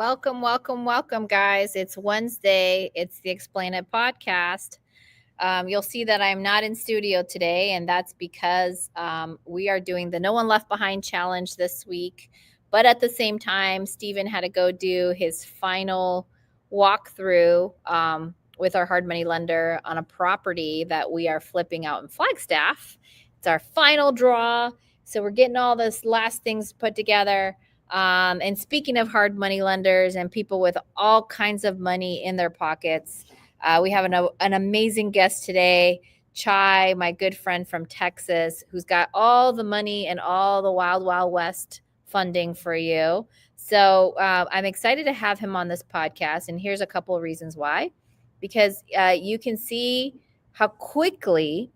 Welcome, guys. It's Wednesday. It's the Explain It podcast. You'll see that I'm not in studio today, and that's because we are doing the No One Left Behind challenge this week. But at the same time, Stephen had to go do his final walkthrough with our hard money lender on a property that we are flipping out in Flagstaff. It's our final draw. So we're getting all this last things put together. And speaking of hard money lenders and people with all kinds of money in their pockets, we have an amazing guest today, Chai, my good friend from Texas, who's got all the money and all the Wild Wild West funding for you. So I'm excited to have him on this podcast. And here's a couple of reasons why. Because you can see how quickly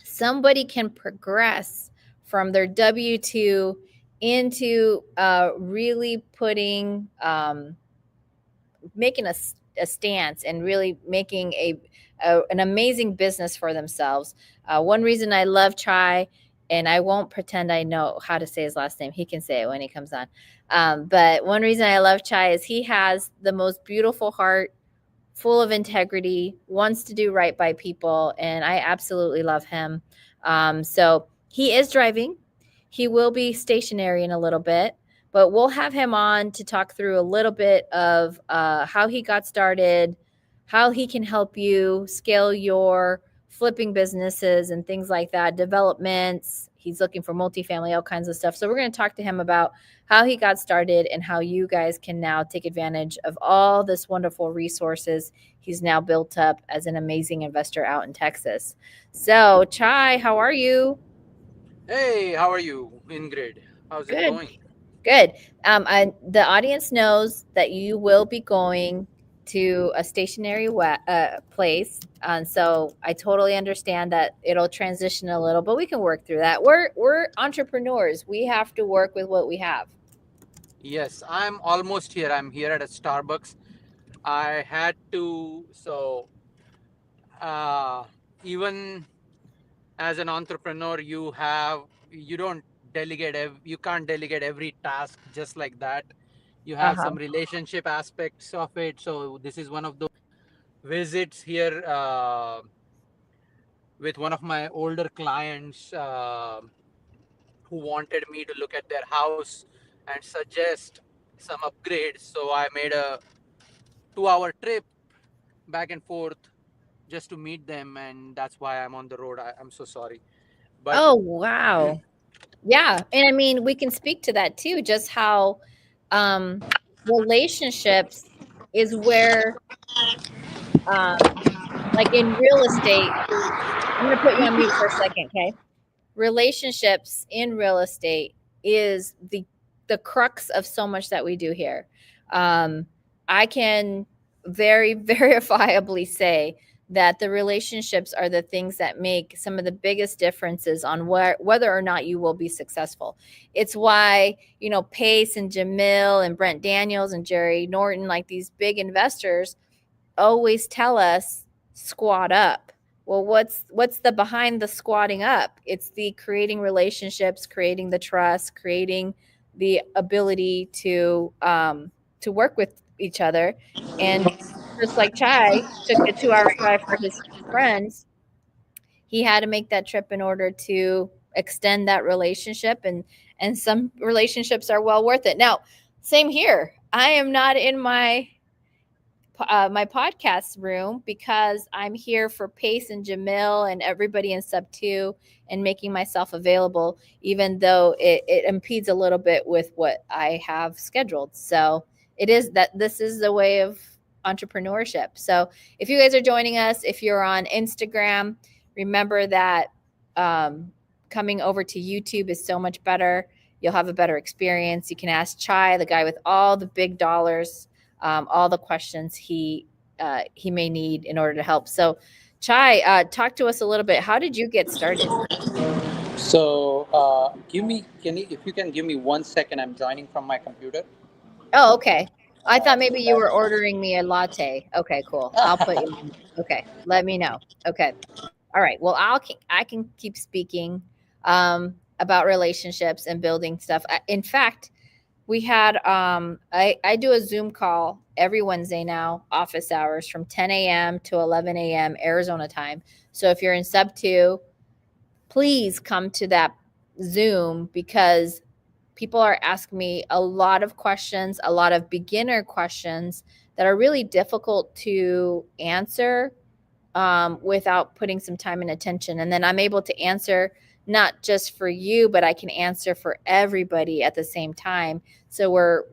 somebody can progress from their W-2 into really making a stance and really making an amazing business for themselves. One reason I love Chai, and I won't pretend I know how to say his last name. He can say it when he comes on. But one reason I love Chai is he has the most beautiful heart, full of integrity, wants to do right by people, and I absolutely love him. So he is driving. He will be stationary in a little bit, but we'll have him on to talk through a little bit of how he got started, how he can help you scale your flipping businesses and things like that, developments. He's looking for multifamily, all kinds of stuff. So we're going to talk to him about how he got started and how you guys can now take advantage of all this wonderful resources he's now built up as an amazing investor out in Texas. So, Chai, how are you? Hey, how are you, Ingryd? How's it Good. going? Good. The audience knows that you will be going to a stationary place, and so I totally understand that it'll transition a little, but we can work through that. We're entrepreneurs. We have to work with what we have. Yes, I'm almost here. I'm here at a Starbucks. I had to, uh, even as an entrepreneur, you don't you can't delegate every task just like that. You Uh have huh. some relationship aspects of it. So this is one of those visits here with one of my older clients. Who wanted me to look at their house and suggest some upgrades. So I made a 2 hour trip back and forth just to meet them, and that's why I'm on the road. I'm so sorry. But Oh wow. Yeah, and I mean we can speak to that too. Just how um, relationships is where um, like in real estate. I'm going to put you on mute for a second, okay? Relationships in real estate is the crux of so much that we do here. Um, I can very verifiably say that the relationships are the things that make some of the biggest differences on whether or not you will be successful. It's why, Pace and Jamil and Brent Daniels and Jerry Norton, like these big investors, always tell us squat up. Well, what's the behind the squatting up? It's the creating relationships, creating the trust, creating the ability to work with each other. And just like Chai took a 2 hour drive for his friends, he had to make that trip in order to extend that relationship, and some relationships are well worth it. Now, same here. I am not in my podcast room because I'm here for Pace and Jamil and everybody in sub two and making myself available, even though it impedes a little bit with what I have scheduled. So this is the way of entrepreneurship. So if you guys are joining us, if you're on Instagram, remember that coming over to YouTube is so much better. You'll have a better experience. You can ask Chai, the guy with all the big dollars, all the questions he may need in order to help. So, Chai, talk to us a little bit. How did you get started? if you can give me 1 second, I'm joining from my computer. Oh, okay. I thought So maybe you were ordering me a latte. Okay, cool. I'll put you. Okay, let me know. Okay, all right. Well, I can keep speaking about relationships and building stuff. In fact, we had I do a Zoom call every Wednesday now, office hours from 10 a.m. to 11 a.m. Arizona time. So if you're in sub 2, please come to that Zoom because people are asking me a lot of questions, a lot of beginner questions that are really difficult to answer without putting some time and attention. And then I'm able to answer not just for you, but I can answer for everybody at the same time. So we're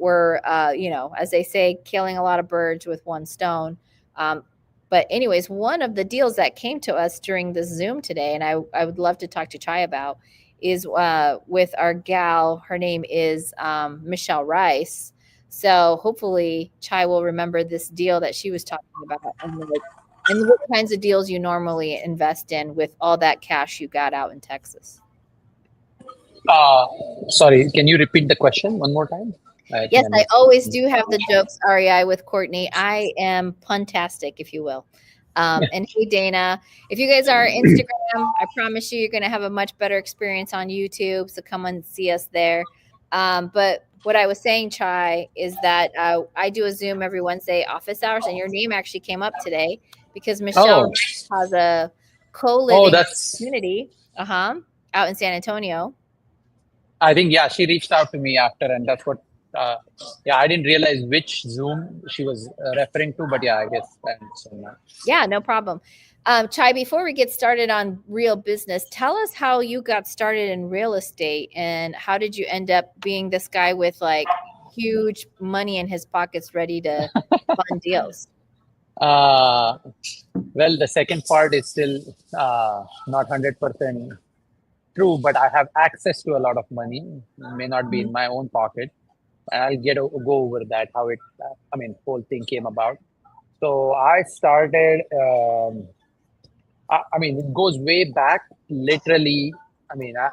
you know, as they say, killing a lot of birds with one stone. Um, but anyways, one of the deals that came to us during the Zoom today, and I would love to talk to Chai about, is with our gal. Her name is Michelle Rice. So hopefully Chai will remember this deal that she was talking about, and what kinds of deals you normally invest in with all that cash you got out in Texas. Uh, Sorry, can you repeat the question one more time? I think Yes, I I missed always it. do have the jokes, REI, with Courtney. I am puntastic, if you will. And hey, Dana, if you guys are Instagram, I promise you, you're going to have a much better experience on YouTube. So come and see us there. But what I was saying, Chai, is that I do a Zoom every Wednesday, office hours, and your name actually came up today because Michelle Oh, Rice has a oh, co-living that's. community, out in San Antonio. I think yeah, she reached out to me after, and that's what. Uh, yeah, I didn't realize which Zoom she was referring to, but yeah, I guess I understand now. Yeah, no problem. Chai, before we get started on real business, tell us how you got started in real estate and how did you end up being this guy with like huge money in his pockets ready to fund deals? Uh, well, the second part is still not 100% true, but I have access to a lot of money. May not be Mhm. in my own pocket. I'll go over that how it. I mean, whole thing came about. So I started. I mean, it goes way back. Literally, I mean, I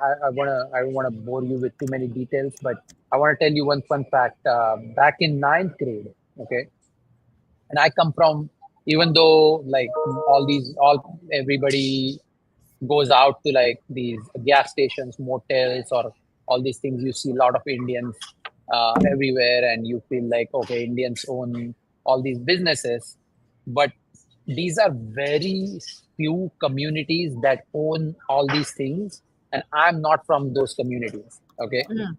don't wanna bore you with too many details, but I want to tell you one fun fact. Back in ninth grade, okay, and I come from, even though like all everybody goes out to like these gas stations, motels, or all these things. You see a lot of Indians everywhere, and you feel like okay, Indians own all these businesses, but these are very few communities that own all these things, and I'm not from those communities. Okay, Mm.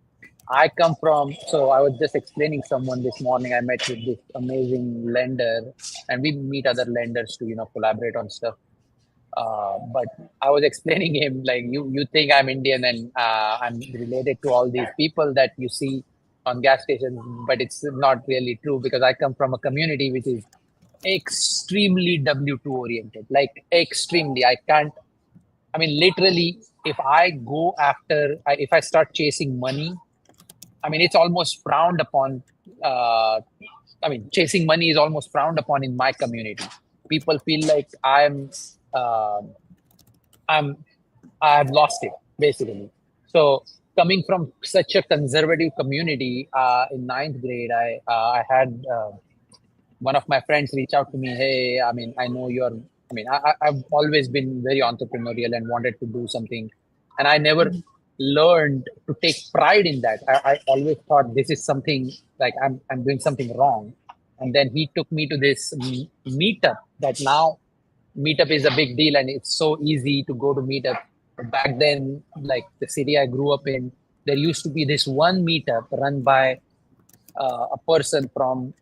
I come from, so I was just explaining someone this morning. I met with this amazing lender, and we meet other lenders to collaborate on stuff. But I was explaining him like you think I'm Indian and I'm related to all these people that you see on gas stations, but it's not really true because I come from a community which is extremely W2 oriented, like extremely. I can't. I mean, literally, if I go after, if I start chasing money, I mean, it's almost frowned upon. Uh, I mean, chasing money is almost frowned upon in my community. People feel like um I'm I've lost it basically. So coming from such a conservative community, in ninth grade, I had one of my friends reach out to me. Hey, I mean, I know you're. I mean, I've always been very entrepreneurial and wanted to do something, and I never Mhm. learned to take pride in that. I always thought this is something like I'm doing something wrong, and then he took me to this meetup that now meetup is a big deal and it's so easy to go to meetup. But back then, like the city I grew up in, there used to be this one meetup run by a person from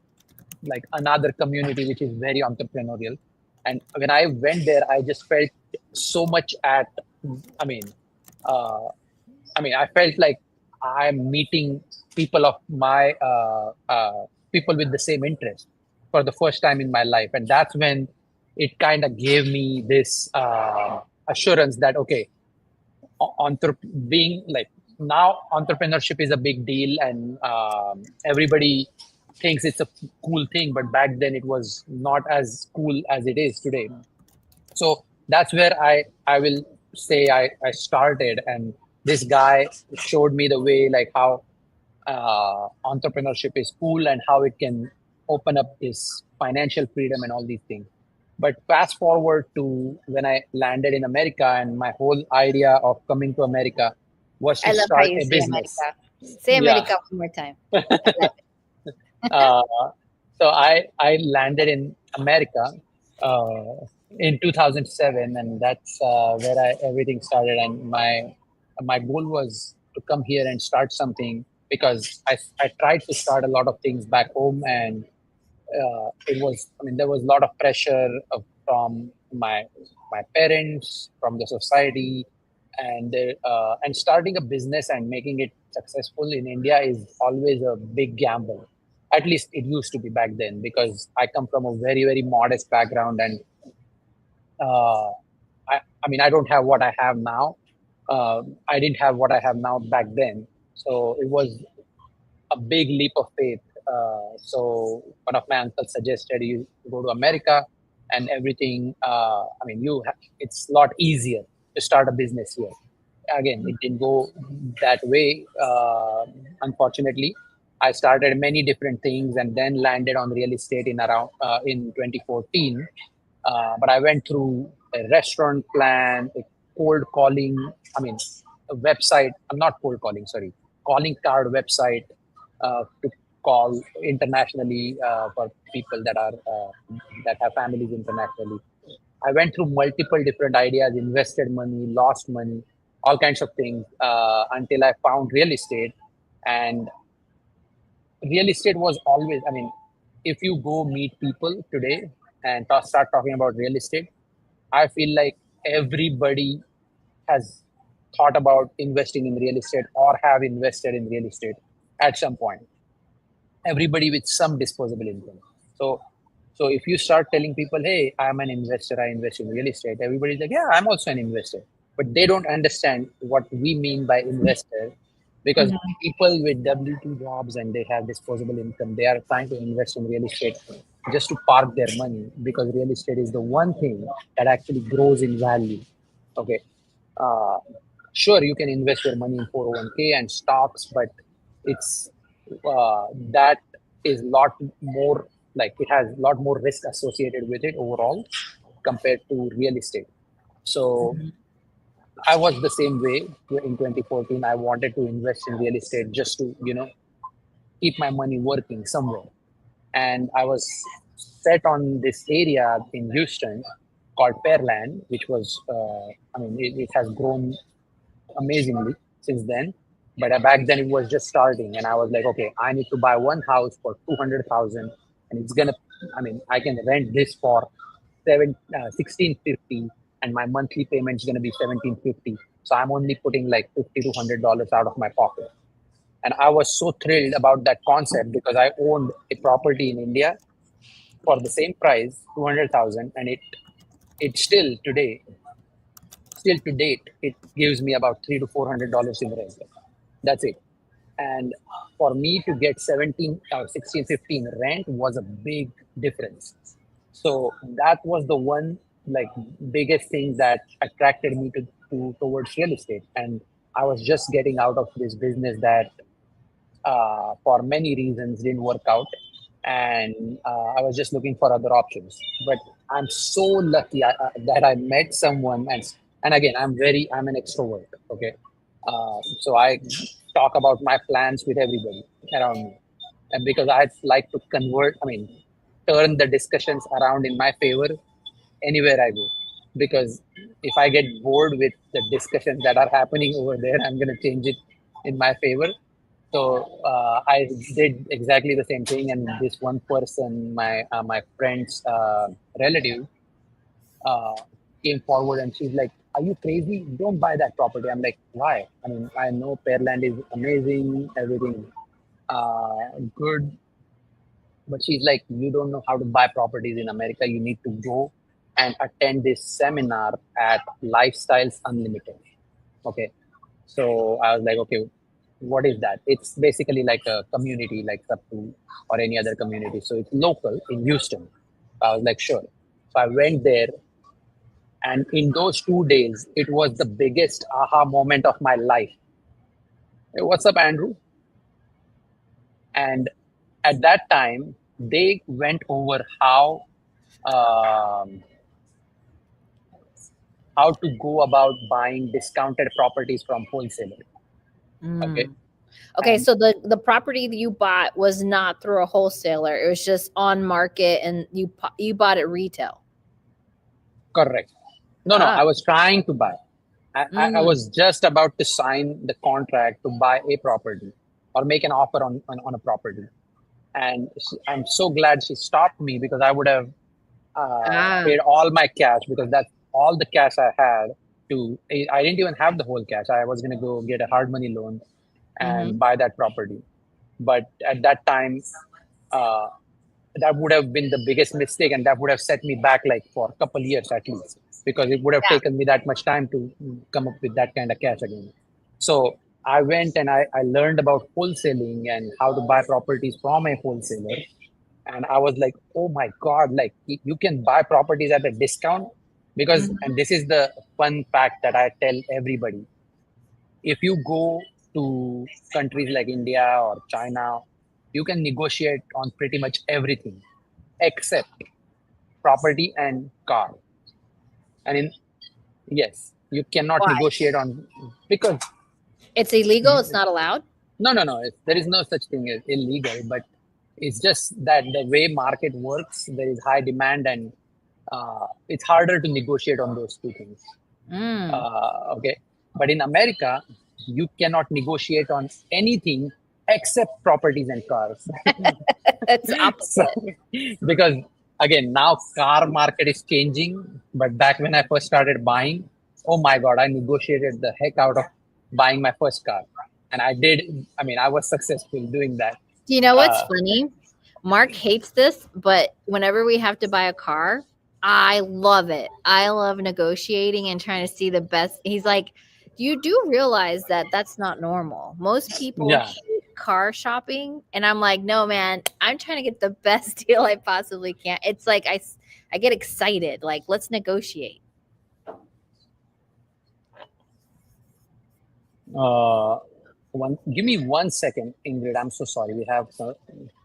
like another community which is very entrepreneurial. And when I went there, I just felt so much at, I mean, uh, I felt like I'm meeting people of my people with the same interest for the first time in my life, and that's when it kind of gave me this assurance that okay, being like now entrepreneurship is a big deal, and everybody thinks it's a cool thing, but back then it was not as cool as it is today. So that's where I will say I started, and this guy showed me the way like how entrepreneurship is cool and how it can open up this financial freedom and all these things. But fast forward to when I landed in America, and my whole idea of coming to America was to I love how start you a say business. America. Say Yeah. America one more time. I like it. Uh, so I landed in America uh, in 2007, and that's where everything started. And my goal was to come here and start something because I tried to start a lot of things back home, and it was, I mean, there was a lot of pressure from my parents, from the society, and starting a business and making it successful in India is always a big gamble. At least it used to be back then, because I come from a very modest background, and uh, I mean, I don't have what I have now. I didn't have what I have now back then, so it was a big leap of faith. So one of my uncles suggested you go to America, and everything. I mean, it's a lot easier to start a business here. Again, it didn't go that way. Unfortunately, I started many different things and then landed on real estate in 2014. But I went through a restaurant plan, a cold calling. I mean, a website. I'm not cold calling. Sorry, calling card website to call internationally for people that have families internationally. I went through multiple different ideas, invested money, lost money, all kinds of things until I found real estate. And real estate was always, I mean, if you go meet people today and start talking about real estate, I feel like everybody has thought about investing in real estate or have invested in real estate at some point. Everybody with some disposable income. So, so if you start telling people, "Hey, I'm an investor. I invest in real estate," everybody's like, "Yeah, I'm also an investor." But they don't understand what we mean by investor, because Mhm. people with W-2 jobs and they have disposable income, they are trying to invest in real estate just to park their money, because real estate is the one thing that actually grows in value. Okay. Uh, sure, you can invest your money in 401k and stocks, but it's that is lot more, like, it has a lot more risk associated with it overall compared to real estate. So Mhm. I was the same way in 2014. I wanted to invest in real estate just to, keep my money working somewhere. And I was set on this area in Houston called Pearland, which was, I mean, it has grown amazingly since then. But back then it was just starting, and I was like, okay, I need to buy one house for 200,000, and it's gonna. I mean, I can rent this for 1650, and my monthly payment is gonna be 1750. So I'm only putting like $50 to $100 out of my pocket, and I was so thrilled about that concept because I owned a property in India for the same price, 200,000, and it still to date, it gives me about $300 to $400 in rent. That's it. And for me to get 17 or 16, 15 rent was a big difference. So that was the one, like, biggest thing that attracted me towards real estate. And I was just getting out of this business that for many reasons didn't work out, and I was just looking for other options. But I'm so lucky that I met someone, and again, I'm an extrovert. Okay, so I talk about my plans with everybody around me, and because I like to turn the discussions around in my favor anywhere I go. Because if I get bored with the discussions that are happening over there, I'm going to change it in my favor. So I did exactly the same thing, and this one person, my friend's relative, uh, came forward, and she's like, "Are you crazy? Don't buy that property." I'm like, "Why? I mean, I know Pearland is amazing, everything good, but she's like, you don't know how to buy properties in America. You need to go and attend this seminar at Lifestyles Unlimited." Okay. So I was like, okay, what is that? It's basically like a community, like Sattu or any other community. So it's local in Houston. I was like, sure. So I went there, and in those 2 days, it was the biggest aha moment of my life. Hey, what's up, Andrew? And at that time, they went over um, how to go about buying discounted properties from wholesaler. Okay. Mm. Okay, And so the property that you bought was not through a wholesaler. It was just on market, and you bought it retail. correct. No, no, Ah, I was trying to buy. I mm, was just about to sign the contract to buy a property or make an offer on a property. And I'm so glad she stopped me because I would have ah, paid all my cash because that's all the cash I had to. I didn't even have the whole cash. I was going to go get a hard money loan and mm-hmm. buy that property. But at that time, uh, that would have been the biggest mistake, and that would have set me back like for a couple years at least, because it would have Yeah. taken me that much time to come up with that kind of cash again. So I went and I learned about wholesaling and how to buy properties from a wholesaler. And I was like, oh my God, like you can buy properties at a discount. Because, Mhm. and this is the fun fact that I tell everybody, if you go to countries like India or China, you can negotiate on pretty much everything except property and car. And in yes, you cannot Why? negotiate on, because It's illegal. It's not allowed. no, there is no such thing as illegal, but it's just that the way market works, there is high demand, and it's harder to negotiate on those two things. Mm. Okay, but in America, you cannot negotiate on anything except properties and cars. It's So, opposite. because again, now car market is changing, but back when I first started buying, oh my God, I negotiated the heck out of buying my first car, and I did. I mean, I was successful doing that. You know what's Uh, funny? Mark hates this, but whenever we have to buy a car, I love it. I love negotiating and trying to see the best. He's like, you do realize that that's not normal. Most people yeah. hate car shopping, and I'm like, no, man, I'm trying to get the best deal I possibly can. It's like I get excited. Like, let's negotiate. Uh, Give me 1 second, Ingrid. I'm so sorry. We have some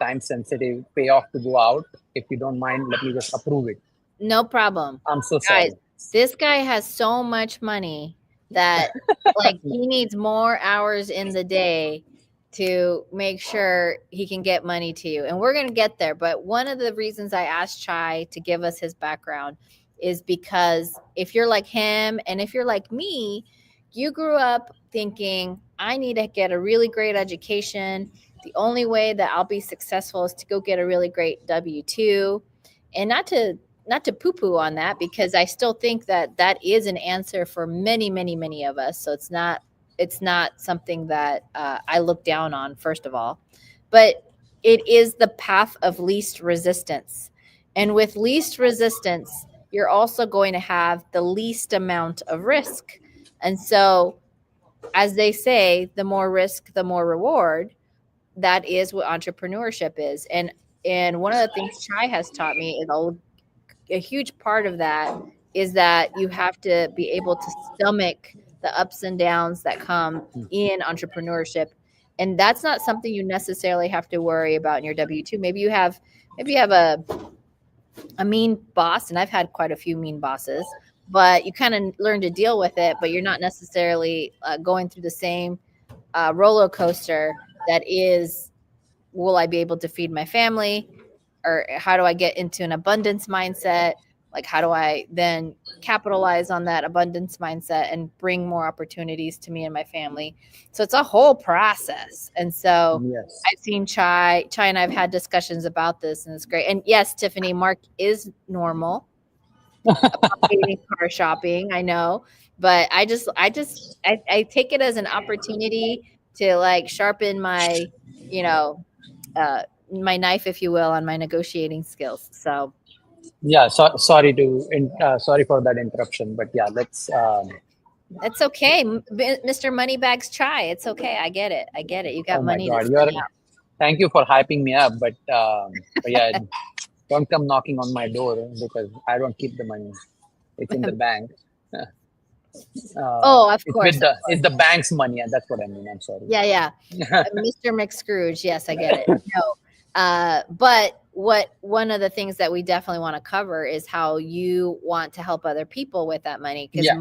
time sensitive payoff to go out. If you don't mind, let me just approve it. No problem. I'm so Guys, sorry. this guy has so much money that like he needs more hours in the day to make sure he can get money to you. And we're going to get there. But one of the reasons I asked Chai to give us his background is because if you're like him and if you're like me, you grew up thinking, I need to get a really great education. The only way that I'll be successful is to go get a really great W 2. And not to poo poo on that, because I still think that that is an answer for many, many, many of us. So it's not something that I look down on, first of all, but it is the path of least resistance. And with least resistance, you're also going to have the least amount of risk. And so, as they say, the more risk, the more reward. That is what entrepreneurship is. And one of the things Chai has taught me is a huge part of that is that you have to be able to stomach the ups and downs that come in entrepreneurship. And that's not something you necessarily have to worry about in your W-2. Maybe you have a mean boss, and I've had quite a few mean bosses, but you kind of learn to deal with it, but you're not necessarily going through the same roller coaster that is, will I be able to feed my family? Or how do I get into an abundance mindset? Like, how do I then capitalize on that abundance mindset and bring more opportunities to me and my family? So it's a whole process. And so Yes. I've seen Chai and I've had discussions about this, and it's great. And yes, Tiffany, Mark is normal about hating car shopping. I know, but I take it as an opportunity to like sharpen my, you know, my knife, if you will, on my negotiating skills. So Yeah. Sorry for that interruption, but yeah, let's. it's okay, Mr. Moneybags Chai. It's okay. I get it. I get it. You got Oh my money to God, spend. Thank you for hyping me up, but yeah, don't come knocking on my door because I don't keep the money. It's in the bank. Oh, of It's course, of it's course. the bank's money, and that's what I mean. I'm sorry. Yeah, yeah. Mr. McScrooge. Yes, I get it. No. But what one of the things that we definitely want to cover is how you want to help other people with that money, because Yeah.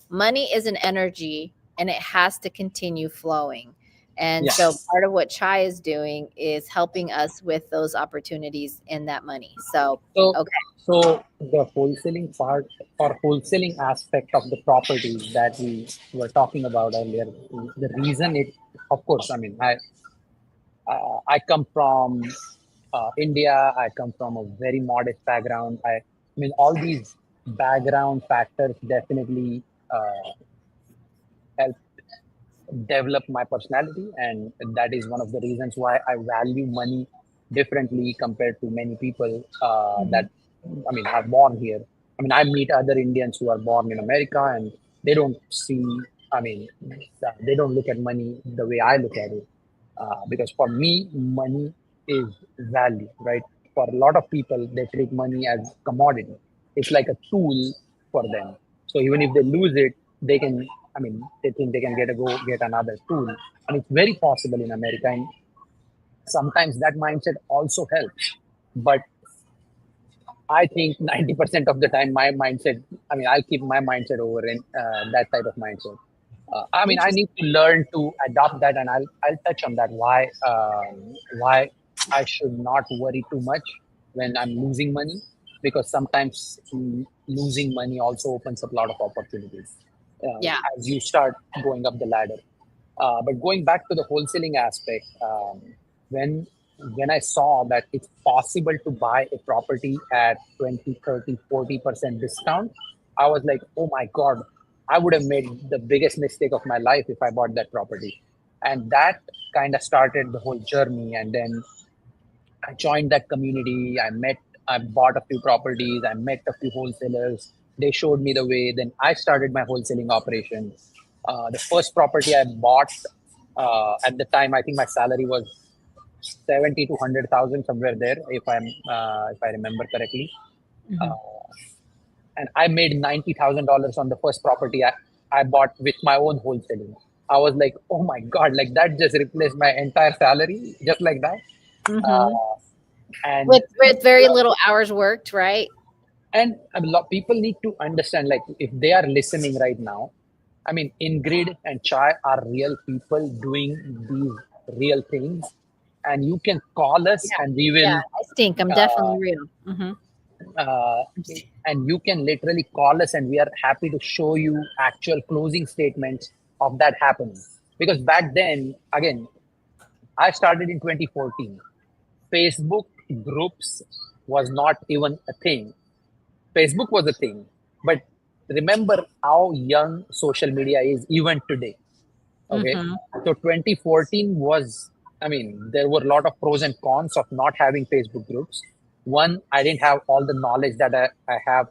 money is an energy, and it has to continue flowing. And Yeah. so part of what Chai is doing is helping us with those opportunities and that money. So, So, okay. so the wholesaling part or wholesaling aspect of the properties that we were talking about earlier, the reason it, of course, I mean, I come from India. I come from a very modest background. I mean, all these background factors definitely help develop my personality, and that is one of the reasons why I value money differently compared to many people Mhm. that I mean are born here. I mean, I meet other Indians who are born in America, and they don't see. I mean, they don't look at money the way I look at it, because for me, money is value, right? For a lot of people, they treat money as commodity. It's like a tool for them. So even if they lose it, they can. I mean, they think they can get another tool, and it's very possible in America. And sometimes that mindset also helps. But I think 90% of the time, my mindset. I mean, I'll keep my mindset over in that type of mindset. I mean, I Interesting. need to learn to adopt that, and I'll touch on that. Why I should not worry too much when I'm losing money, because sometimes losing money also opens up a lot of opportunities Yeah. as you start going up the ladder. But going back to the wholesaling aspect, when when I saw that it's possible to buy a property at 20, 30, 40% discount, I was like, oh my God, I would have made the biggest mistake of my life if I bought that property. And that kind of started the whole journey. And then I joined that community. I bought a few properties. I met a few wholesalers. They showed me the way. Then I started my wholesaling operation. The first property I bought at the time, I think my salary was 70 to 100,000 somewhere there, if I remember correctly. Uh, Hmm. and I made $90,000 on the first property I bought with my own wholesaling. I was like, oh my God, like that just replaced my entire salary just like that. Hmm. Uh, and With very little hours worked, right? and a lot people need to understand, like if they are listening right now, I mean, Ingrid and Chai are real people doing these real things, and you can call us Yeah. and we Yeah. will I stink. I'm uh, definitely real. Hmm. uh, and you can literally call us and we are happy to show you actual closing statements of that happening. Because back then, again, I started in 2014. Facebook groups was not even a thing. Facebook was a thing, but remember how young social media is even today. Okay, Hmm. so 2014 was, I mean, there were a lot of pros and cons of not having Facebook groups. One, I didn't have all the knowledge that I have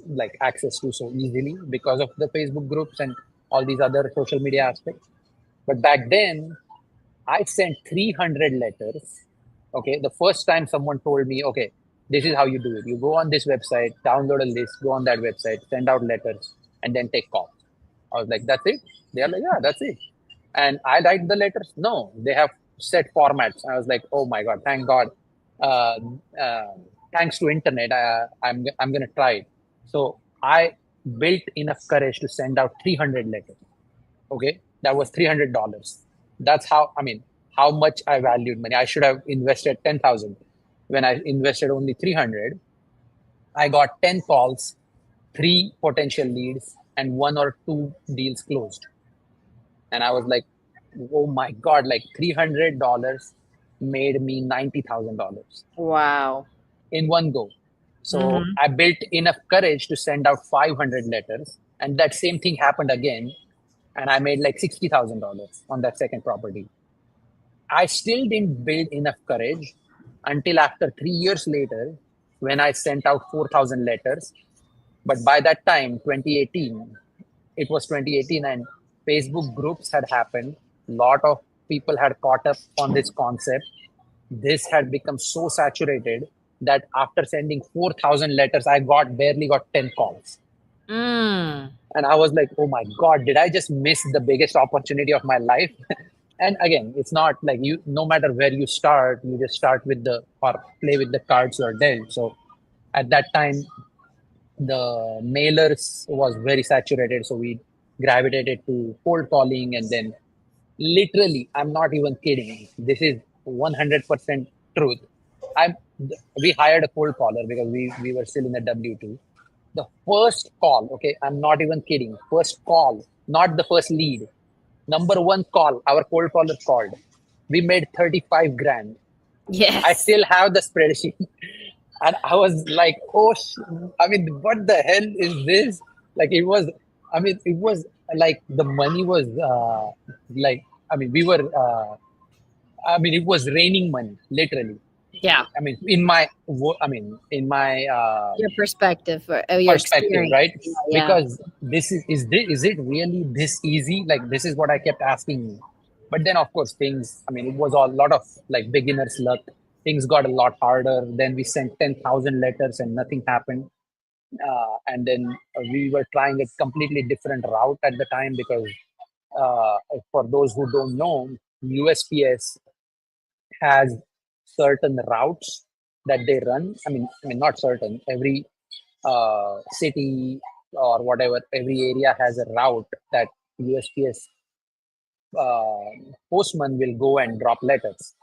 like access to so easily because of the Facebook groups and all these other social media aspects. But back then, I sent 300 letters. Okay, the first time someone told me, okay, this is how you do it. You go on this website, download a list, go on that website, send out letters, and then take calls. I was like, that's it? They're like, yeah, that's it. And I write the letters. No, they have set formats. I was like, oh my God, thank God. Uh, uh, Thanks to internet, I'm gonna try it. So I built enough courage to send out 300 letters. Okay, that was $300. That's how, I mean, how much I valued money. I should have invested 10,000. When I invested only 300, I got 10 calls, three potential leads, and one or two deals closed. And I was like, oh my God, like $300 made me $90,000 Wow. in one go. So Hmm. I built enough courage to send out 500 letters. And that same thing happened again. And I made like $60,000 on that second property. I still didn't build enough courage until after 3 years later when I sent out 4,000 letters. But by that time, 2018, it was 2018 and Facebook groups had happened. A lot of people had caught up on this concept. This had become so saturated that after sending 4,000 letters, I barely got 10 calls. Mm. And I was like, oh my God, did I just miss the biggest opportunity of my life? And again, it's not like you, no matter where you start, you just start with or play with the cards you're dealt. So at that time, the mailers was very saturated. So we gravitated to cold calling, and then Literally, I'm not even kidding. This is 100% truth. I'm. We hired a cold caller because we were still in the W-2. The first call, okay, I'm not even kidding. First call, not the first lead. Number one call, our cold caller called. We made 35 grand. I Yes. still have the spreadsheet. And I was like, oh, I mean, what the hell is this? Like, it was, I mean, it was like the money was like, I mean, we were, I mean, it was raining money, literally. Yeah. I mean, in my, I mean, in my Your perspective or your perspective, experience. right? Yeah. Yeah. Because is it really this easy? Like, this is what I kept asking me. But then, of course, things. I mean, it was a lot of like beginner's luck. Things got a lot harder. Then we sent 10,000 letters and nothing happened. And then we were trying a completely different route at the time because uh, for those who don't know, USPS has certain routes that they run. I mean, not certain. Every city or whatever, every area has a route that USPS uh, postman will go and drop letters.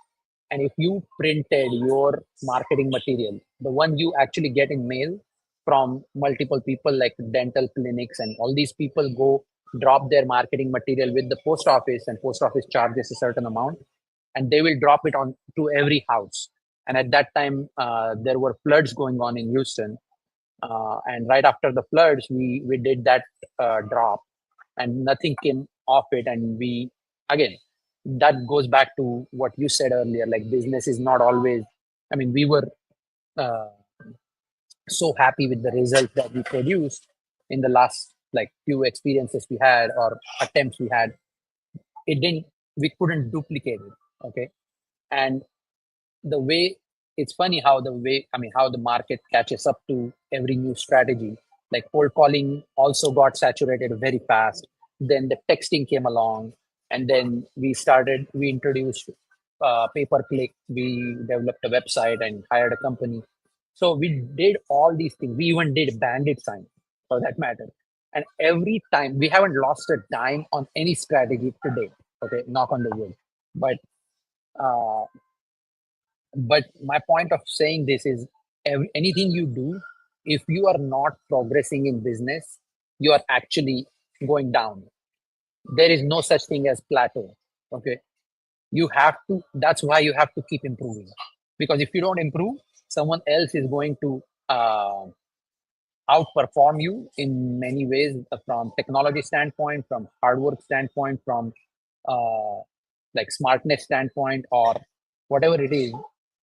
And if you printed your marketing material, the one you actually get in mail from multiple people like dental clinics and all these people go drop their marketing material with the post office, and post office charges a certain amount, and they will drop it on to every house. And at that time, there were floods going on in Houston, and right after the floods, we did that drop, and nothing came off it. And we again, that goes back to what you said earlier. Like, business is not always. I mean, we were uh, so happy with the results that we produced in the last like few experiences we had or attempts we had. It didn't. We couldn't duplicate it. Okay, and the way it's funny how the way I mean how the market catches up to every new strategy. Like, cold calling also got saturated very fast. Then the texting came along, and then we introduced pay per click. We developed a website and hired a company. So we did all these things. We even did bandit sign for that matter. And every time we haven't lost a dime on any strategy today. Okay, knock on the wood. But uh, my point of saying this is, anything you do, if you are not progressing in business, you are actually going down. There is no such thing as plateau. Okay, you have to. That's why you have to keep improving, because if you don't improve, someone else is going to outperform you in many ways, from technology standpoint, from hard work standpoint, from uh, like smartness standpoint, or whatever it is.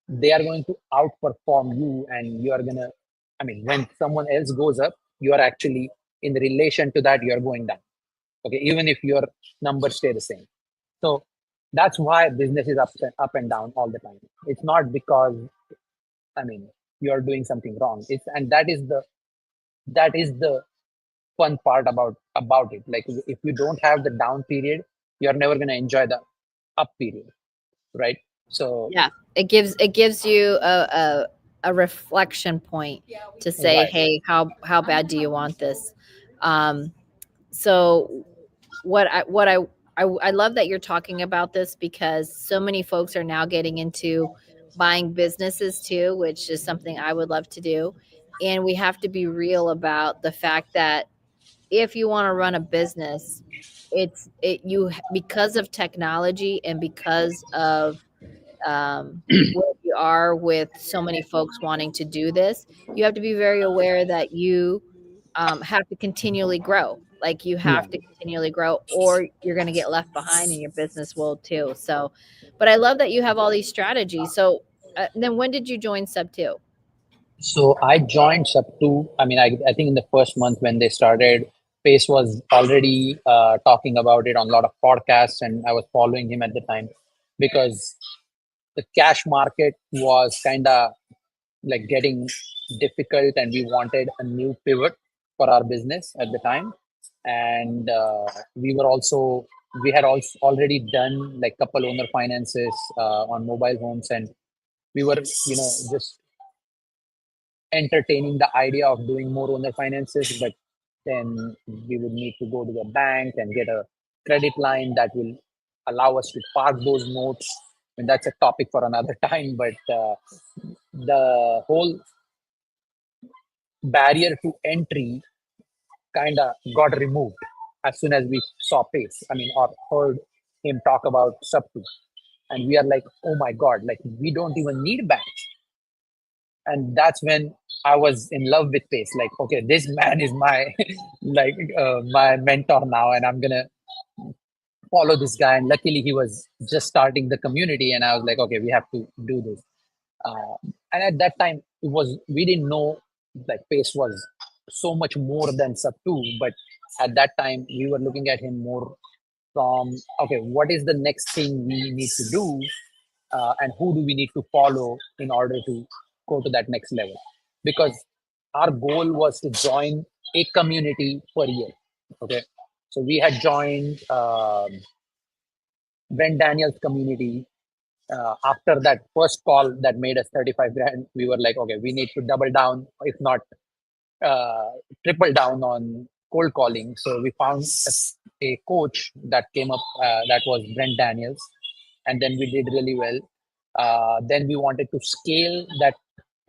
They are going to outperform you, and you are gonna. I mean, when someone else goes up, you are actually, in relation to that, you are going down. Okay, even if your numbers stay the same. So that's why business is up and down all the time. It's not because, I mean, you are doing something wrong. It's and that is the fun part about it. Like, if you don't have the down period, you're never going to enjoy the up period, right? So Yeah. It gives you a reflection point to say, right. hey, how bad do you want this? Um, so what I love that you're talking about this, because so many folks are now getting into buying businesses too, which is something I would love to do. And we have to be real about the fact that if you want to run a business, because of technology and because of where you are with so many folks wanting to do this, you have to be very aware that you have to continually grow. Like, you Yeah. have to continually grow, or you're going to get left behind, and your business will too. So, but I love that you have all these strategies. So, then when did you join Sub Two? So I joined Sub 2. I mean, I think in the first month when they started, Pace was already talking about it on a lot of podcasts, and I was following him at the time because the cash market was kind of like getting difficult, and we wanted a new pivot for our business at the time. And we had also already done like couple owner finances on mobile homes, and we were just entertaining the idea of doing more owner finances. But then we would need to go to the bank and get a credit line that will allow us to park those notes. I mean, that's a topic for another time, but the whole barrier to entry kind of got removed as soon as we saw Pace. I mean, or heard him talk about sub two, and we are like, oh my god, like we don't even need backs. And that's when I was in love with Pace. Like, okay, this man is my my mentor now, and I'm gonna follow this guy. And luckily, he was just starting the community, and I was like, okay, we have to do this. And at that time, it was we didn't know like Pace was so much more than sub two, but at that time we were looking at him more from okay, what is the next thing we need to do, and who do we need to follow in order to go to that next level? Because our goal was to join a community per year. Okay, so we had joined Ben Daniels community. After that first call that made us 35 grand, we were like, okay, we need to double down, if not uh, triple down on cold calling. So we found a coach that came up, that was Brent Daniels, and then we did really well. Then we wanted to scale that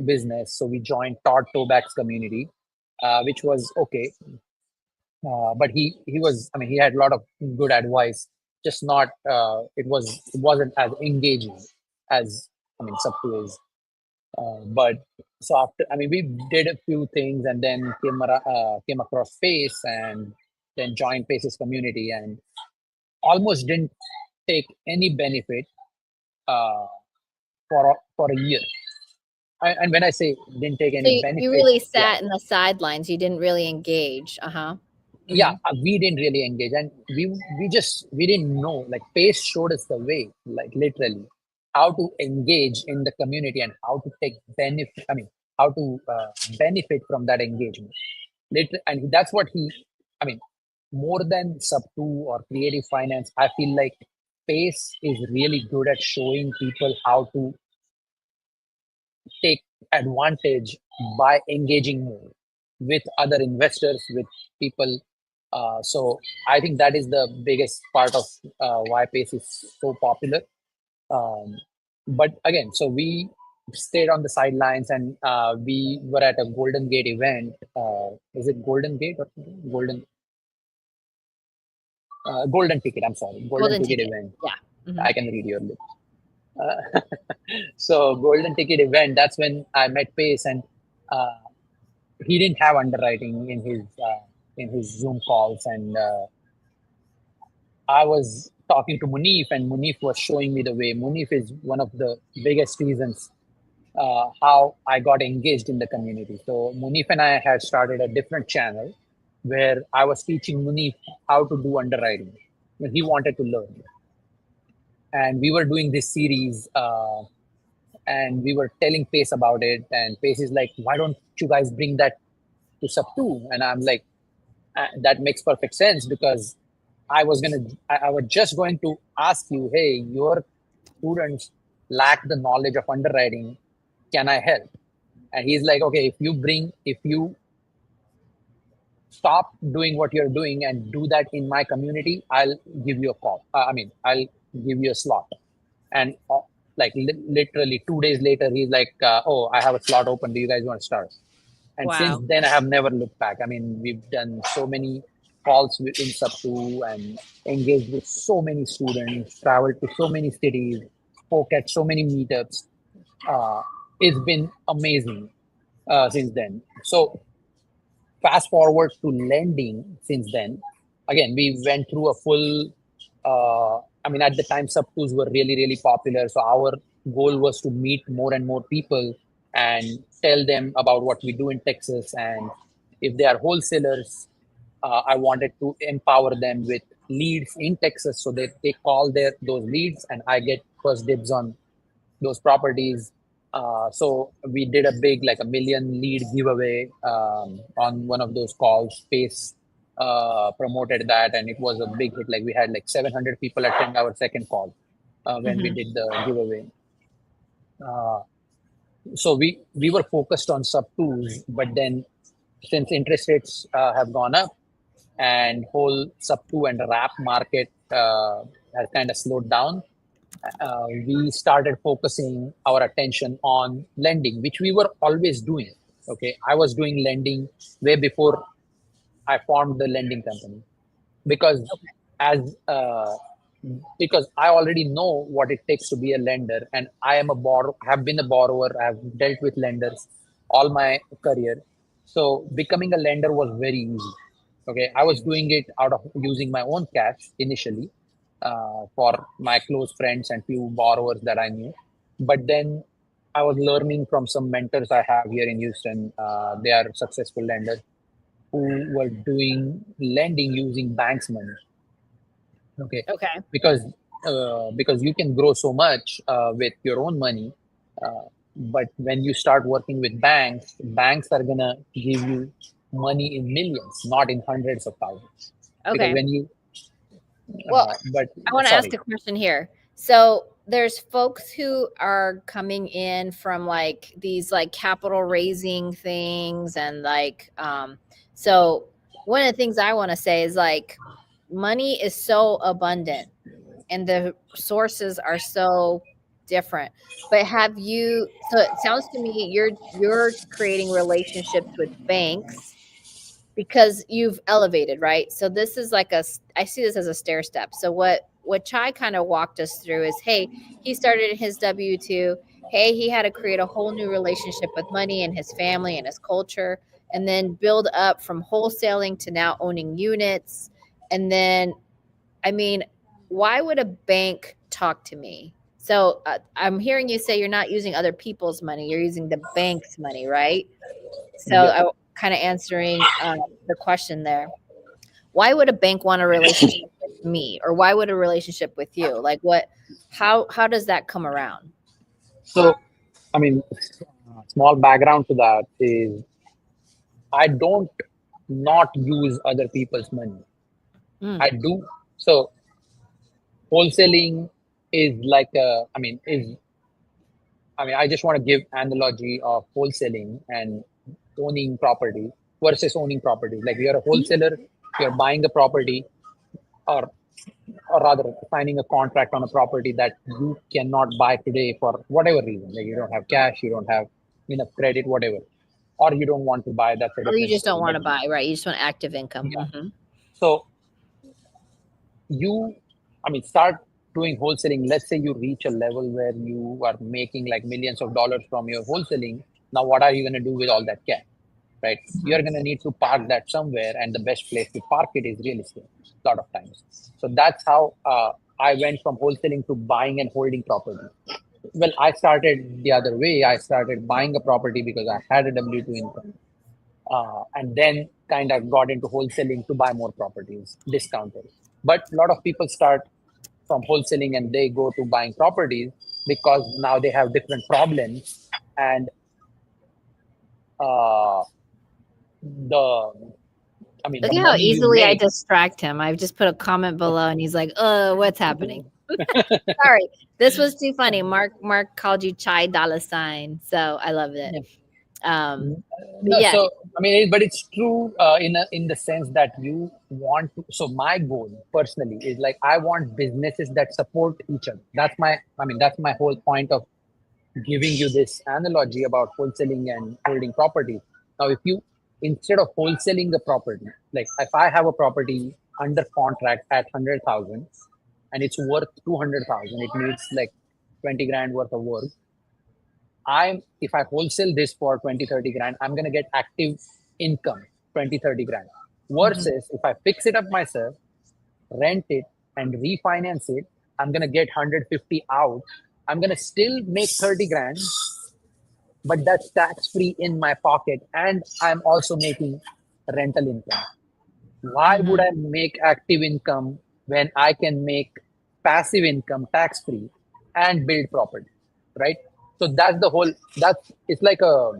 business, so we joined Todd Toback's community, which was okay. But he was, I mean, he had a lot of good advice, just not it wasn't as engaging as, I mean, sub two is. But so after, I mean, we did a few things, and then came across Pace, and then joined Pace's community, and almost didn't take any benefit uh, for a year. And when I say didn't take So any you benefit, really yeah, sat in the sidelines. You didn't really engage. Uh-huh. yeah, Mhm. we didn't really engage, and we didn't know. Like Pace showed us the way, like literally, how to engage in the community and how to take benefit. I mean, how to benefit from that engagement. And that's what he. I mean, more than sub two or creative finance, I feel like Pace is really good at showing people how to take advantage by engaging more with other investors, with people. So I think that is the biggest part of why Pace is so popular. Um, but again, so we stayed on the sidelines, and we were at a Golden Gate event. Is it Golden Gate or Golden Golden Ticket? I'm sorry, Golden Golden Ticket ticket. event. Yeah. I Mhm. can read your lips. Uh, so Golden Ticket event. That's when I met Pace, and uh, he didn't have underwriting in his Zoom calls, and I was talking to Munif, and Munif was showing me the way. Munif is one of the biggest reasons how I got engaged in the community. So Munif and I had started a different channel where I was teaching Munif how to do underwriting when he wanted to learn, and we were doing this series. And we were telling Pace about it, and Pace is like, "Why don't you guys bring that to sub two?" And I'm like, that makes perfect sense because I was just going to ask you, hey, your students lack the knowledge of underwriting. Can I help? And he's like, okay, if you stop doing what you're doing and do that in my community, I'll give you a call. I'll give you a slot. And like literally 2 days later, he's like, oh, I have a slot open. Do you guys want to start? And since Wow. then, I have never looked back. I mean, we've done so many calls in sub two and engaged with so many students, traveled to so many cities, spoke at so many meetups. Uh, it's been amazing since then. So fast forward to lending since then. Again, we went through a full. I mean, at the time, sub twos were really, really popular. So our goal was to meet more and more people and tell them about what we do in Texas. And if they are wholesalers, I wanted to empower them with leads in Texas so that they call those leads, and I get first dibs on those properties. So we did a big, like a million lead giveaway on one of those calls. Space promoted that, and it was a big hit. Like we had like 700 people attend our second call when we Mhm. did the giveaway. Uh, so we were focused on sub twos, but then since interest rates have gone up and whole sub two and wrap market has kind of slowed down, we started focusing our attention on lending, which we were always doing. Okay, I was doing lending way before I formed the lending company, because as because I already know what it takes to be a lender, and I am a borrower, have been a borrower, I've dealt with lenders all my career. So becoming a lender was very easy. Okay, I was doing it out of using my own cash initially, for my close friends and few borrowers that I knew. But then I was learning from some mentors I have here in Houston. They are successful lenders who were doing lending using banks' money. Okay, Okay. because you can grow so much with your own money, but when you start working with banks, banks are gonna give you money in millions, not in hundreds of thousands. Because Okay. when you, Well, but I want to ask sorry, a question here. So there's folks who are coming in from like these like capital raising things and like so one of the things I want to say is like money is so abundant and the sources are so different. But have you so it sounds to me you're creating relationships with banks because you've elevated, right? So this is like I see this as a stair step. So what Chai kind of walked us through is, hey, he started his W-2. Hey, he had to create a whole new relationship with money and his family and his culture, and then build up from wholesaling to now owning units. And then, I mean, why would a bank talk to me? So I'm hearing you say you're not using other people's money, you're using the bank's money, right? So yes. I kind of answering the question there. Why would a bank want a relationship with me, or why would a relationship with you? Like what? How does that come around? So, I mean, small background to that is I don't not use other people's money. Mm, I do. So wholesaling is like I just want to give analogy of wholesaling and owning property versus owning property. Like you're a wholesaler, you're buying a property, or or rather signing a contract on a property that you cannot buy today for whatever reason. Like you don't have cash, you don't have enough credit, whatever, or you don't want to buy. That's a or you different just story. don't want But to buy, right? You just want active income. yeah, Hmm. so you, start doing wholesaling. Let's say you reach a level where you are making like millions of dollars from your wholesaling. Now, what are you going to do with all that cash? Right? You're going to need to park that somewhere, and the best place to park it is real estate. A lot of times. So that's how I went from wholesaling to buying and holding property. Well, I started the other way. I started buying a property because I had a W-2 income, and then kind of got into wholesaling to buy more properties, discounted. But a lot of people start from wholesaling and they go to buying properties because now they have different problems, and uh, the Look the at how money you easily I make. distract him. I've just put a comment below, and he's like, what's happening?" Sorry, this was too funny. Mark called you Chai dollar sign, so I love it. But No, yeah, so but it's true in the sense that you want to. So my goal personally is like I want businesses that support each other. That's my whole point of giving you this analogy about wholesaling and holding property. Now, if you instead of wholesaling the property, like if I have a property under contract at 100,000 and it's worth 200,000, it needs like 20 grand worth of work. If I wholesale this for 20, 30 grand, I'm gonna get active income 20, 30 grand. mhm, Versus if I fix it up myself, rent it and refinance it, I'm gonna get 150 out. I'm gonna still make 30 grand, but that's tax free in my pocket, and I'm also making rental income. Why would mhm. I make active income when I can make passive income tax free and build property, right? So that's the whole. That's it's like a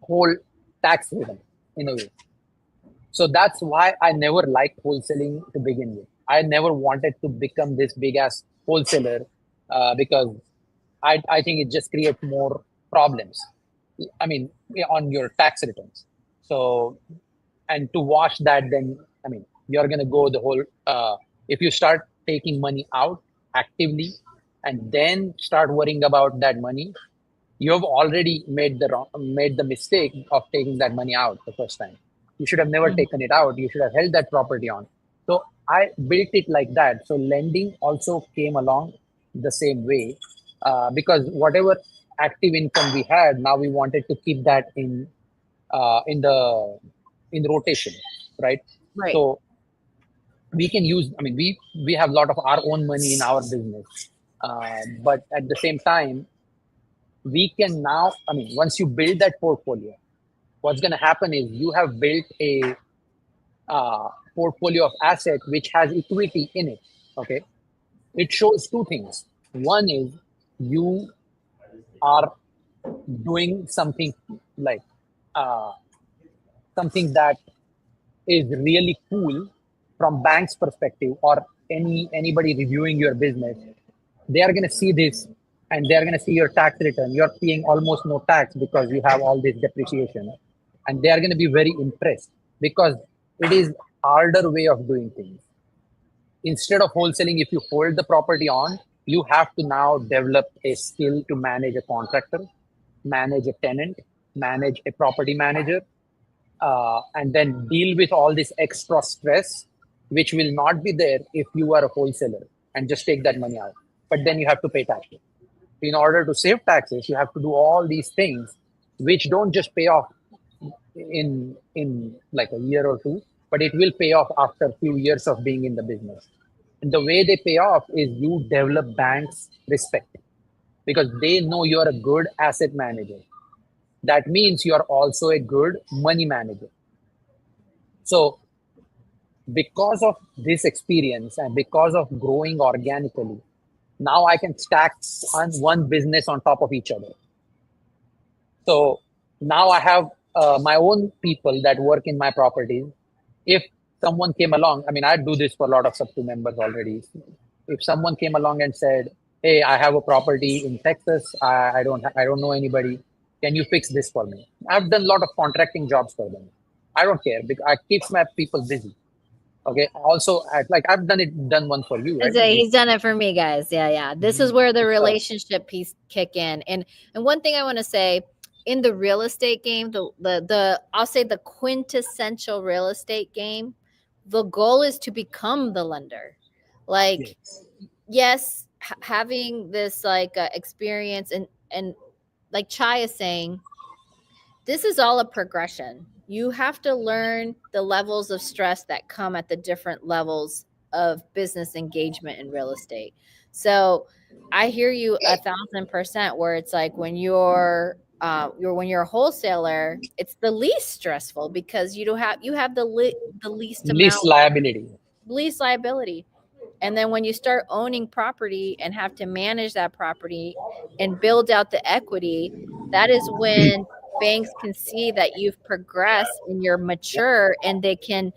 whole tax haven in a way. So that's why I never liked wholesaling to begin with. I never wanted to become this big ass wholesaler, because I think it just creates more problems. Yeah, on your tax returns. So, and to wash that, then you're gonna go the whole. If you start taking money out actively and then start worrying about that money, you have already made the mistake of taking that money out the first time. You should have never Mhm. taken it out. You should have held that property on. So I built it like that. So lending also came along the same way, because whatever active income we had, now we wanted to keep that in the rotation, right? Right. So we can use. I mean, we have a lot of our own money in our business, but at the same time, we can now. I mean, once you build that portfolio, what's going to happen is you have built a portfolio of asset which has equity in it. Okay, it shows two things. One is you are doing something like uh, something that is really cool from bank's perspective or anybody reviewing your business. They are going to see this and they are going to see your tax return. You're paying almost no tax because you have all this depreciation, and they are going to be very impressed because it is harder way of doing things. Instead of wholesaling, if you hold the property on, you have to now develop a skill to manage a contractor, manage a tenant, manage a property manager, and then deal with all this extra stress, which will not be there if you are a wholesaler and just take that money out. But then you have to pay taxes. In order to save taxes, you have to do all these things, which don't just pay off in like a year or two, but it will pay off after a few years of being in the business. And the way they pay off is you develop banks respect because they know you're a good asset manager. That means you're also a good money manager. So because of this experience and because of growing organically, now I can stack on one business on top of each other. So now I have my own people that work in my properties. If someone came along, I mean, I do this for a lot of sub two members already. If someone came along and said, "Hey, I have a property in Texas. I don't know anybody. Can you fix this for me?" I've done a lot of contracting jobs for them. I don't care because I keeps my people busy. Okay. Also, like I've done one for you, right? He's done it for me, guys. Yeah, yeah. This is where the So, relationship piece kick in. And one thing I want to say in the real estate game, the I'll say the quintessential real estate game, the goal is to become the lender. Like, yes. yes, having this like experience and like Chai is saying, this is all a progression. You have to learn the levels of stress that come at the different levels of business engagement in real estate. So I hear you 1,000% where it's like when you're a wholesaler, it's the least stressful because you have the least Least amount, liability. least liability. And then when you start owning property and have to manage that property and build out the equity, that is when banks can see that you've progressed and you're mature and they can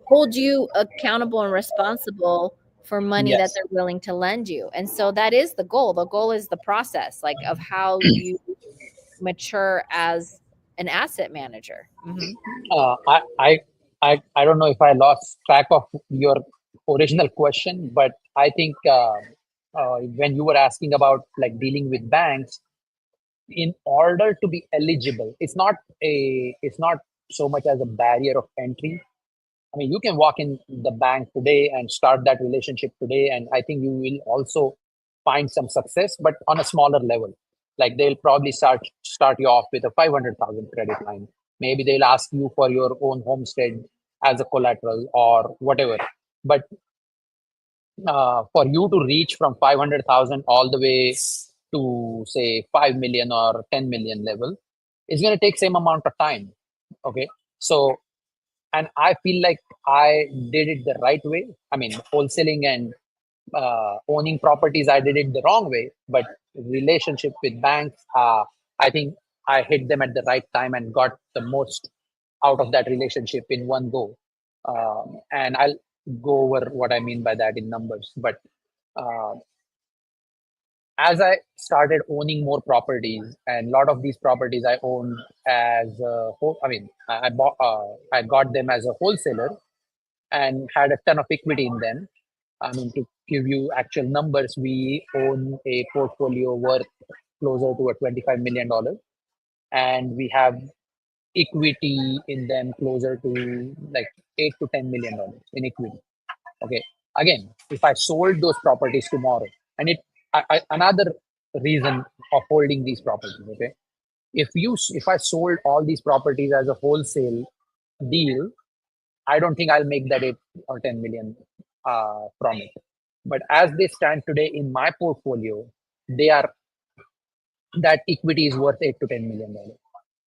hold you accountable and responsible for money that Yes. they're willing to lend you. And so that is the goal. The goal is the process, like of how you mature as an asset manager. Hmm. Uh, I, I, I don't know if I lost track of your original question, but I think when you were asking about like dealing with banks, in order to be eligible, it's not so much as a barrier of entry. I mean, you can walk in the bank today and start that relationship today, and I think you will also find some success, but on a smaller level. Like they'll probably start you off with a 500,000 credit line. Maybe they'll ask you for your own homestead as a collateral or whatever. But for you to reach from 500,000 all the way to say 5 million or 10 million level, it's going to take same amount of time. Okay, so and I feel like I did it the right way. I mean, wholesaling and owning properties, I did it the wrong way. But relationship with banks, I think I hit them at the right time and got the most out of that relationship in one go. And I'll go over what I mean by that in numbers. But uh, as I started owning more properties, and a lot of these properties I owned as I mean, I bought, I got them as a wholesaler and had a ton of equity in them. I mean, to give you actual numbers, we own a portfolio worth closer to a $25 million, and we have equity in them closer to like $8 to $10 million in equity. Okay. Again, if I sold those properties tomorrow, and another reason of holding these properties, okay, if I sold all these properties as a wholesale deal, I don't think I'll make that 8 or 10 million from it. But as they stand today in my portfolio, they are that equity is worth $8 to $10 million.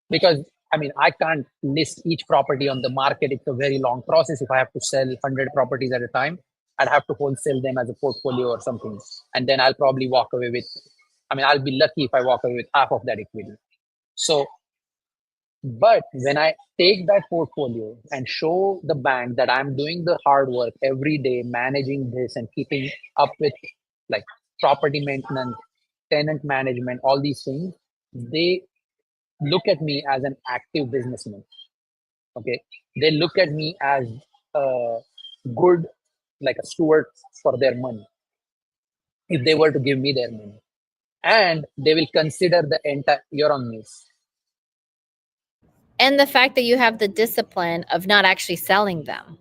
Because I mean, I can't list each property on the market. It's a very long process. If I have to sell 100 properties at a time, I'd have to wholesale them as a portfolio or something, and then I'll probably walk away with. I mean, I'll be lucky if I walk away with half of that equity. So, but when I take that portfolio and show the bank that I'm doing the hard work every day, managing this and keeping up with like property maintenance, tenant management, all these things, they look at me as an active businessman. Okay, they look at me as a good, like a steward for their money if they were to give me their money, and they will consider the entire. You're on this. And the fact that you have the discipline of not actually selling them,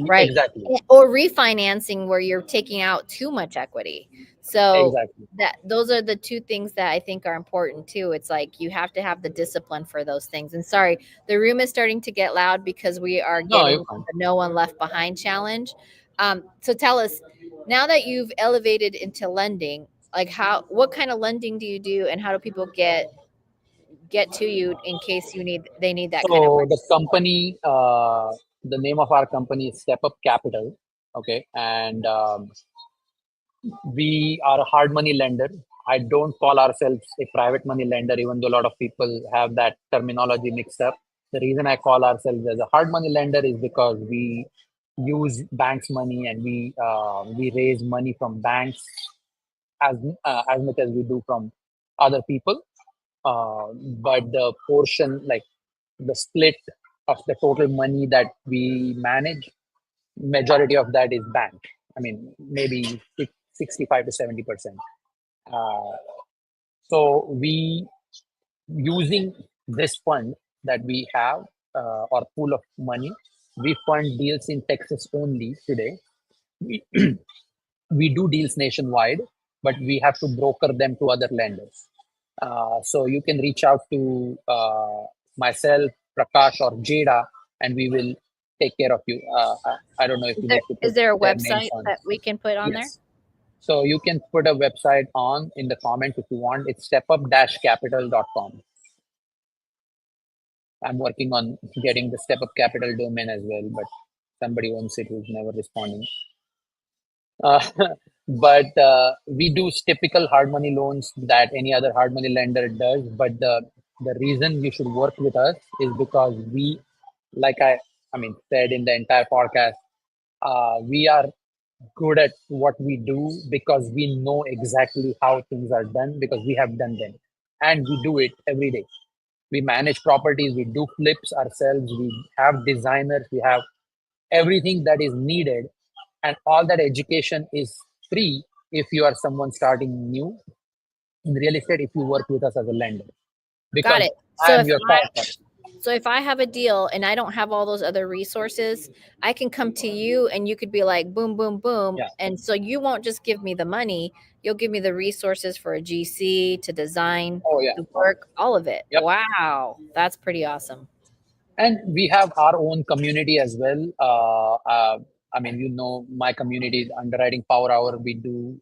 right? Exactly. Or refinancing where you're taking out too much equity. So Exactly. that those are the two things that I think are important too. It's like you have to have the discipline for those things. And sorry, the room is starting to get loud because we are No, getting you can't. the No One Left Behind challenge. So tell us, now that you've elevated into lending, like what kind of lending do you do, and how do people get to you in case they need that kind of So money? the company, the name of our company is Step Up Capital. Okay, and we are a hard money lender. I don't call ourselves a private money lender, even though a lot of people have that terminology mixed up. The reason I call ourselves as a hard money lender is because we use banks' money, and we raise money from banks as much as we do from other people. But the portion, like the split of the total money that we manage, majority of that is bank. I mean, maybe 65 to 70%. Uh, so we using this fund that we have, or pool of money, we fund deals in Texas only today. We, we do deals nationwide, but we have to broker them to other lenders. So you can reach out to myself, Prakash, or Jada, and we will take care of you. I don't know if Is you there need to is put there a their names website on. that we can put on there? Yes. So you can put a website on in the comment if you want. It's stepup-capital.com. I'm working on getting the Step Up Capital domain as well, but somebody owns it who's never responding. Uh, but we do typical hard money loans that any other hard money lender does. But the reason you should work with us is because we, like I mean, said in the entire podcast, we are good at what we do because we know exactly how things are done because we have done them, and we do it every day. We manage properties, we do flips ourselves, we have designers, we have everything that is needed, and all that education is free if you are someone starting new in real estate, if you work with us as a lender, Got because it. I So am if your partner. I have a deal and I don't have all those other resources, I can come to you and you could be like boom boom boom, Yeah. and so you won't just give me the money, you'll give me the resources for a GC to design Oh yeah. the work, all of it. Yep. Wow, that's pretty awesome. And we have our own community as well. I mean, my community is Underwriting Power Hour. We do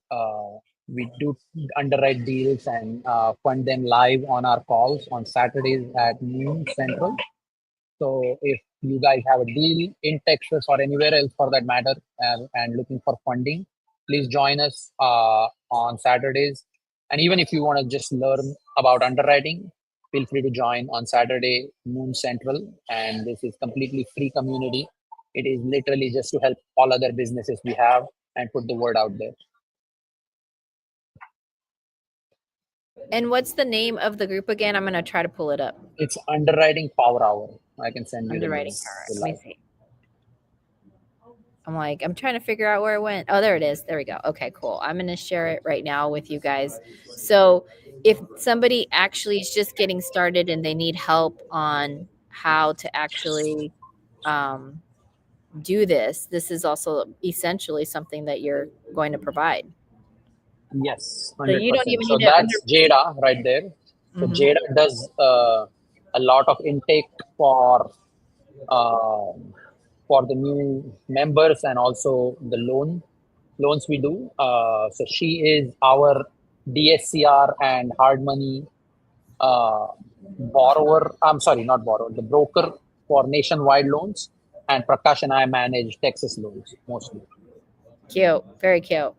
underwrite deals and fund them live on our calls on Saturdays at noon Central. So if you guys have a deal in Texas or anywhere else for that matter, and looking for funding, please join us on Saturdays. And even if you want to just learn about underwriting, feel free to join on Saturday, noon Central. And this is completely free community. It is literally just to help all other businesses we have and put the word out there. And what's the name of the group again? I'm going to try to pull it up. It's Underwriting Power Hour. I can send you the Underwriting name power. to Let me live. see. I'm like, I'm trying to figure out where it went. Oh, there it is. There we go. Okay, cool. I'm going to share it right now with you guys. So if somebody actually is just getting started and they need help on how to actually um, do this, this is also essentially something that you're going to provide. Yes, So you don't 100%. even So need to that's Jada right there. So Mhm. Jada does a lot of intake um for the new members and also the loans we do. So she is our DSCR and hard money uh, borrower. I'm sorry, not borrower, the broker for nationwide loans. And Prakash and I manage Texas loans mostly. Cute. Very cute.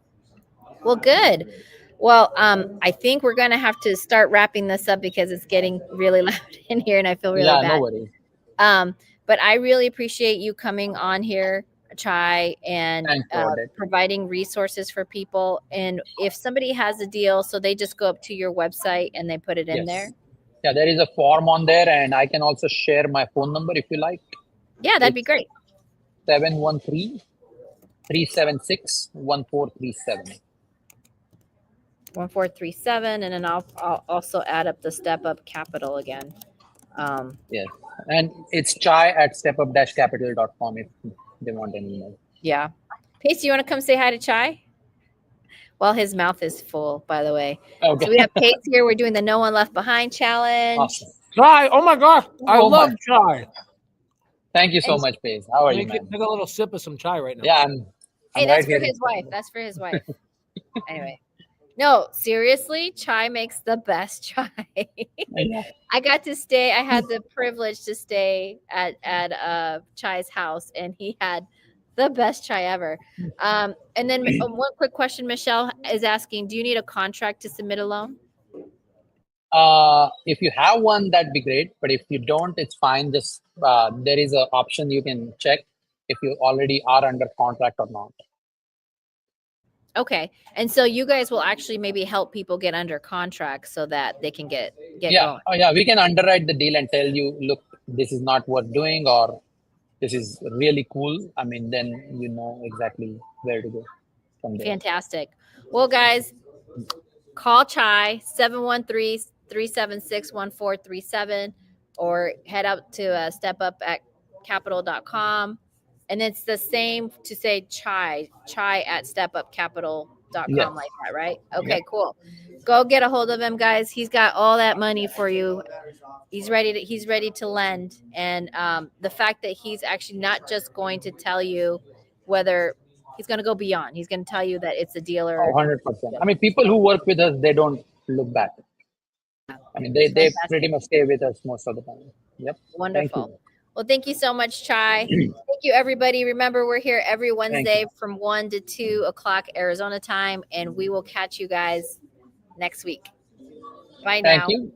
Well, good. Well, I think we're going to have to start wrapping this up because it's getting really loud in here and I feel really Yeah, no bad. worries. But I really appreciate you coming on here, Chai, and Thanks, Audit. providing resources for people. And if somebody has a deal, so they just go up to your website and they put it in there. Yes. Yeah, there is a form on there, and I can also share my phone number if you like. Yeah, that'd be It's great. 713-376-1437. 1437. And then I'll also add up the Step Up Capital again. Yes. And it's chai at stepup-capital.com if they want any email. Yeah. Pace, you want to come say hi to Chai? Well, his mouth is full, by the way. Okay. So we have Pace here. We're doing the No One Left Behind challenge. Awesome. Chai, oh my gosh, I Oh love my. chai. Thank you so And- much, Pace. How are you, Take man? a little sip of some chai right now. Yeah, Hey, I'm that's right for here. his wife. That's for his wife. Anyway. No, seriously, Chai makes the best chai. Yeah. I got to stay. I had the privilege to stay at Chai's house, and he had the best chai ever. And then one quick question, Michelle is asking: do you need a contract to submit a loan? If you have one, that'd be great. But if you don't, it's fine. Just there is an option you can check if you already are under contract or not. Okay, and so you guys will actually maybe help people get under contract so that they can get Yeah. going. Oh, yeah. We can underwrite the deal and tell you, look, this is not worth doing, or this is really cool. I mean, then you know exactly where to go from there. Fantastic. Well, guys, call Chai 713-376-1437 or head out to stepupatcapital.com. And it's the same to say chai at stepupcapital.com Yes. like that, right? Okay, Yep. cool. Go get a hold of him, guys. He's got all that money for you. He's ready to lend. And the fact that he's actually not just going to tell you whether he's going to go beyond. He's going to tell you that it's a dealer. 100%. I mean, people who work with us, they don't look back. I mean, they Fantastic. pretty much stay with us most of the time. Yep. Wonderful. Thank you. Well, thank you so much, Chai. Thank you, everybody. Remember, we're here every Wednesday from 1 to 2 o'clock Arizona time, and we will catch you guys next week. Bye now. Thank you.